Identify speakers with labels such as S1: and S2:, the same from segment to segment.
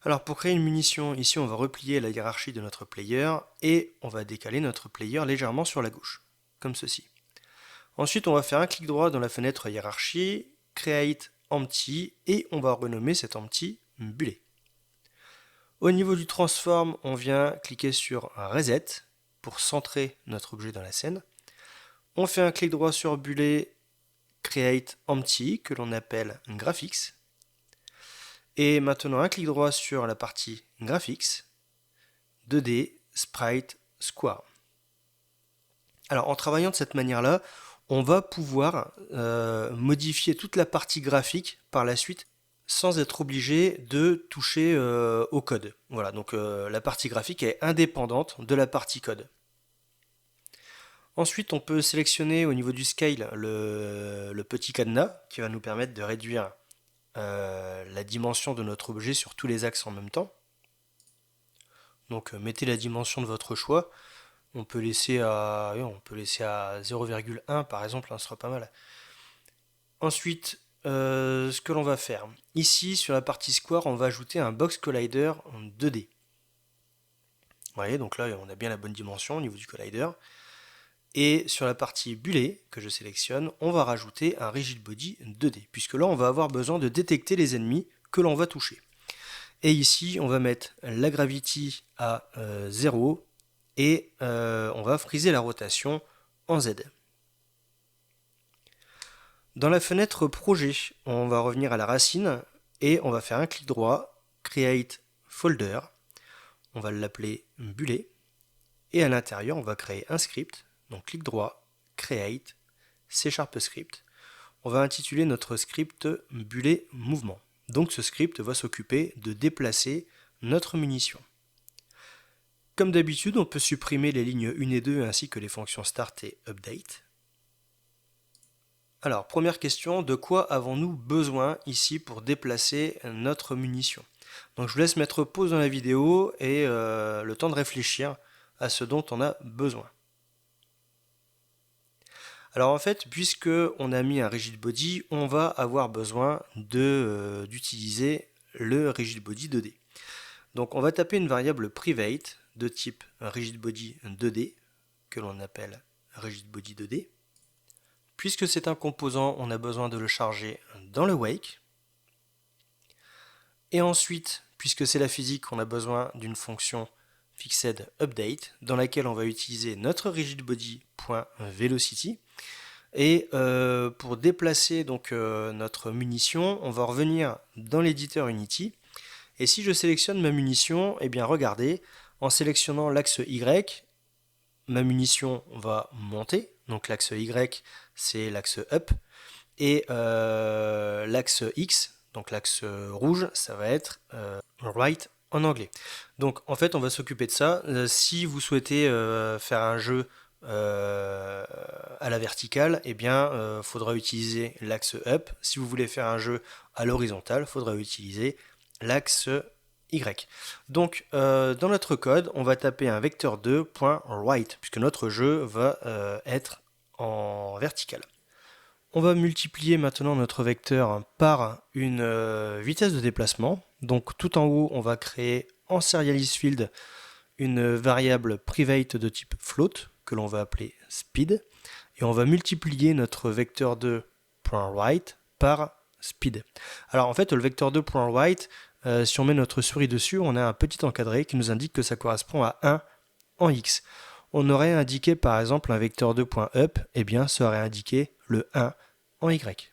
S1: Alors pour créer une munition, ici on va replier la hiérarchie de notre player et on va décaler notre player légèrement sur la gauche, comme ceci. Ensuite on va faire un clic droit dans la fenêtre hiérarchie, create empty et on va renommer cet empty bullet. Au niveau du transform, on vient cliquer sur reset pour centrer notre objet dans la scène. On fait un clic droit sur bullet, create empty que l'on appelle graphics. Et maintenant un clic droit sur la partie graphics, 2D, sprite, square. Alors en travaillant de cette manière-là, on va pouvoir modifier toute la partie graphique par la suite sans être obligé de toucher au code. Voilà, donc la partie graphique est indépendante de la partie code. Ensuite, on peut sélectionner au niveau du scale le petit cadenas qui va nous permettre de réduire la dimension de notre objet sur tous les axes en même temps. Donc mettez la dimension de votre choix. On peut laisser à 0,1 par exemple, ce sera pas mal. Ensuite, ce que l'on va faire. Ici, sur la partie square, on va ajouter un box collider en 2D. Vous voyez, donc là, on a bien la bonne dimension au niveau du collider. Et sur la partie bullet que je sélectionne, on va rajouter un rigid body 2D, puisque là, on va avoir besoin de détecter les ennemis que l'on va toucher. Et ici, on va mettre la gravity à 0 et on va friser la rotation en Z. Dans la fenêtre projet, on va revenir à la racine et on va faire un clic droit, create folder, on va l'appeler bullet, et à l'intérieur, on va créer un script, donc clic droit, create, C# script. On va intituler notre script bullet mouvement. Donc ce script va s'occuper de déplacer notre munition. Comme d'habitude, on peut supprimer les lignes 1 et 2 ainsi que les fonctions start et update. Alors, première question, de quoi avons-nous besoin ici pour déplacer notre munition? Donc je vous laisse mettre pause dans la vidéo et le temps de réfléchir à ce dont on a besoin. Alors en fait, puisque on a mis un rigid body, on va avoir besoin d'utiliser le rigid body 2D. Donc on va taper une variable private de type rigid body 2D, que l'on appelle rigid body 2D. Puisque c'est un composant, on a besoin de le charger dans le wake. Et ensuite, puisque c'est la physique, on a besoin d'une fonction fixedUpdate dans laquelle on va utiliser notre rigidbody.velocity. Et pour déplacer donc notre munition, on va revenir dans l'éditeur Unity. Et si je sélectionne ma munition, eh bien regardez, en sélectionnant l'axe Y, ma munition va monter. Donc l'axe Y, c'est l'axe up. Et l'axe X, donc l'axe rouge, ça va être right en anglais. Donc en fait, on va s'occuper de ça. Si vous souhaitez faire un jeu à la verticale, eh bien, faudra utiliser l'axe up. Si vous voulez faire un jeu à l'horizontale, il faudra utiliser l'axe Y. Donc, dans notre code, on va taper un vecteur2.right, puisque notre jeu va être en vertical. On va multiplier maintenant notre vecteur par une vitesse de déplacement. Donc, tout en haut, on va créer en serializeField une variable private de type float, que l'on va appeler speed. Et on va multiplier notre vecteur2.right par speed. Alors, en fait, le vecteur2.right, si on met notre souris dessus, on a un petit encadré qui nous indique que ça correspond à 1 en x. On aurait indiqué par exemple un vecteur2.up, et bien ça aurait indiqué le 1 en y.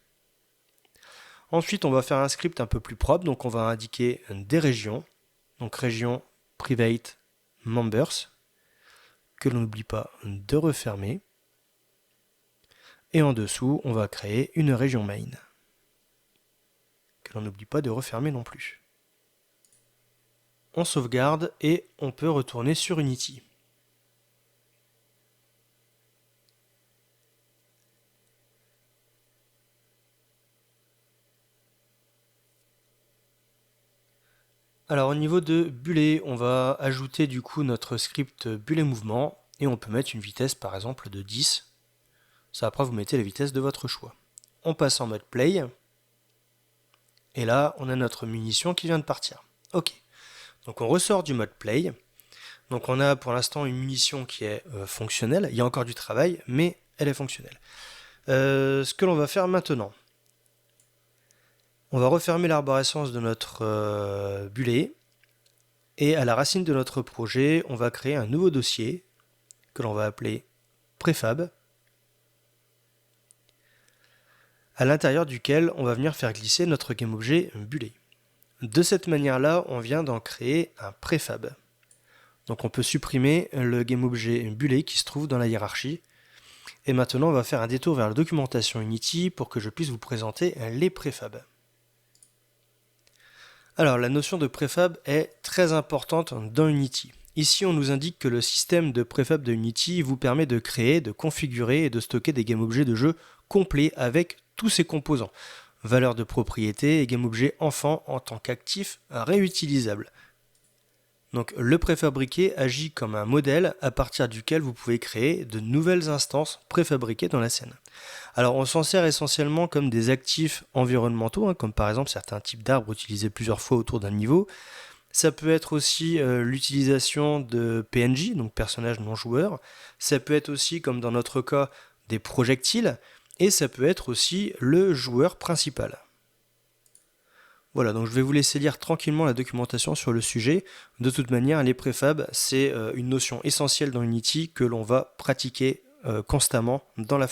S1: Ensuite, on va faire un script un peu plus propre, donc on va indiquer des régions, donc région private members, que l'on n'oublie pas de refermer. Et en dessous, on va créer une région main, que l'on n'oublie pas de refermer non plus. On sauvegarde et on peut retourner sur Unity. Alors au niveau de bullet, on va ajouter du coup notre script bullet mouvement et on peut mettre une vitesse par exemple de 10. Ça après vous mettez la vitesse de votre choix. On passe en mode play et là on a notre munition qui vient de partir. Ok. Donc on ressort du mode play. Donc on a pour l'instant une munition qui est fonctionnelle. Il y a encore du travail, mais elle est fonctionnelle. Ce que l'on va faire maintenant, on va refermer l'arborescence de notre bullet. Et à la racine de notre projet, on va créer un nouveau dossier que l'on va appeler préfab, à l'intérieur duquel on va venir faire glisser notre GameObjet bullet. De cette manière-là, on vient d'en créer un préfab. Donc on peut supprimer le GameObjet bullet qui se trouve dans la hiérarchie. Et maintenant, on va faire un détour vers la documentation Unity pour que je puisse vous présenter les préfabs. Alors, la notion de préfab est très importante dans Unity. Ici, on nous indique que le système de préfab de Unity vous permet de créer, de configurer et de stocker des GameObjets de jeu complets avec tous ses composants. Valeur de propriété et GameObjet enfant en tant qu'actif réutilisable. Donc le préfabriqué agit comme un modèle à partir duquel vous pouvez créer de nouvelles instances préfabriquées dans la scène. Alors on s'en sert essentiellement comme des actifs environnementaux, comme par exemple certains types d'arbres utilisés plusieurs fois autour d'un niveau. Ça peut être aussi l'utilisation de PNJ, donc personnages non joueurs. Ça peut être aussi, comme dans notre cas, des projectiles. Et ça peut être aussi le joueur principal. Voilà, donc je vais vous laisser lire tranquillement la documentation sur le sujet. De toute manière, les préfabs, c'est une notion essentielle dans Unity que l'on va pratiquer constamment dans la